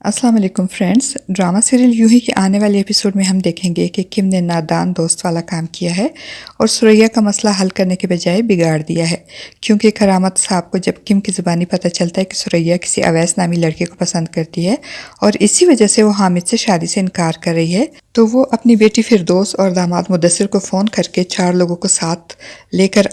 अस्सलाम वालेकुम friends. Drama serial यूं ही के आने वाले एपिसोड में हम देखेंगे कि किम ने नादान दोस्त वाला काम किया है और सुरैया का मसला हल करने के बजाय बिगाड़ दिया है, क्योंकि करामत साहब को जब किम की ज़ुबानी पता चलता है कि सुरैया किसी अवैस नामी लड़के को पसंद करती है और इसी वजह से वो हामिद से शादी से इनकार कर रही है, तो वो अपनी बेटी फिरदौस और दामाद मुदस्सिर को फ़ोन करके 4 लोगों को साथ लेकर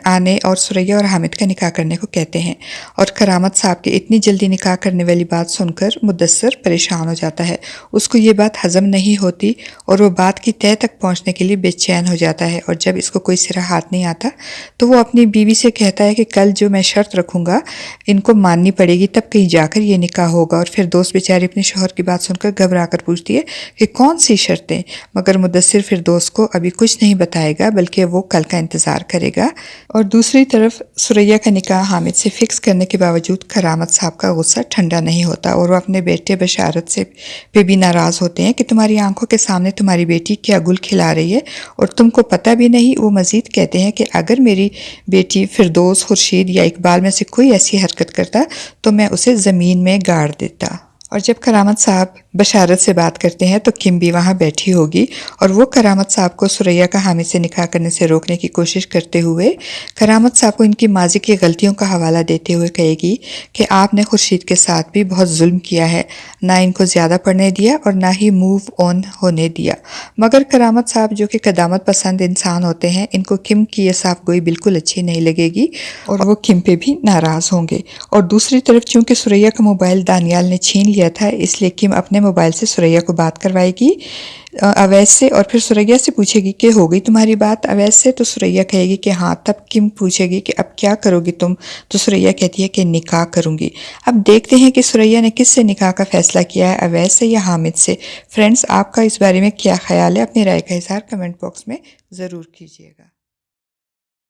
आने और सुरैया और हामिद का निकाह करने को कहते हैं। और करामत साहब के इतनी जल्दी निकाह करने वाली बात सुनकर मुदस्सिर परेशान हो जाता है। उसको ये बात हजम नहीं होती और वो बात की तह तक पहुंचने के लिए बेचैन हो जाता है। और जब इसको कोई सिरा हाथ नहीं आता तो वो अपनी बीवी से कहता है कि कल जो मैं शर्त रखूँगा इनको माननी पड़ेगी, तब कहीं जाकर ये निकाह होगा। और फिर दोस्त बेचारी अपने शौहर की बात सुनकर घबरा कर पूछती है कि कौन सी शर्तें, मगर मुदस्सिर फिर दोस्त को अभी कुछ नहीं बताएगा बल्कि वो कल का इंतज़ार करेगा। और दूसरी तरफ सुरैया का निकाह हामिद से फिक्स करने के बावजूद करामत साहब का गुस्सा ठंडा नहीं होता और वो अपने बेटे बशारत से पे भी नाराज़ होते हैं कि तुम्हारी आंखों के सामने तुम्हारी बेटी क्या गुल खिला रही है और तुमको पता भी नहीं। वो मज़ीद कहते हैं कि अगर मेरी बेटी फिरदौस, खुर्शीद या इकबाल में से कोई ऐसी हरकत करता तो मैं उसे ज़मीन में गाड़ देता। और जब करामत साहब बशारत से बात करते हैं तो किम भी वहाँ बैठी होगी और वो करामत साहब को सुरैया का हामिद से निकाह करने से रोकने की कोशिश करते हुए करामत साहब को इनकी माजी की गलतियों का हवाला देते हुए कहेगी कि आपने खुर्शीद के साथ भी बहुत जुल्म किया है, ना इनको ज़्यादा पढ़ने दिया और ना ही मूव ऑन होने दिया। मगर करामत साहब जो कि कदामत पसंद इंसान होते हैं, इनको किम की ये साफ गोई बिल्कुल अच्छी नहीं लगेगी और वो किम पे भी नाराज़ होंगे। और दूसरी तरफ चूँकि सुरैया का मोबाइल दानियाल ने छीन लिया था, इसलिए किम अपने मोबाइल से सुरैया को बात करवाएगी अवैस से और फिर सुरैया से पूछेगी कि हो गई तुम्हारी बात अवैस से। तो सुरैया कहेगी कि हाँ। तब किम पूछेगी कि अब क्या करोगी तुम, तो सुरैया कहती है कि निकाह करूँगी। अब देखते हैं कि सुरैया ने किससे निकाह का फैसला किया है, अवैस से या हामिद से। फ्रेंड्स, आपका इस बारे में क्या ख्याल है? अपनी राय का इज़हार कमेंट बॉक्स में ज़रूर कीजिएगा।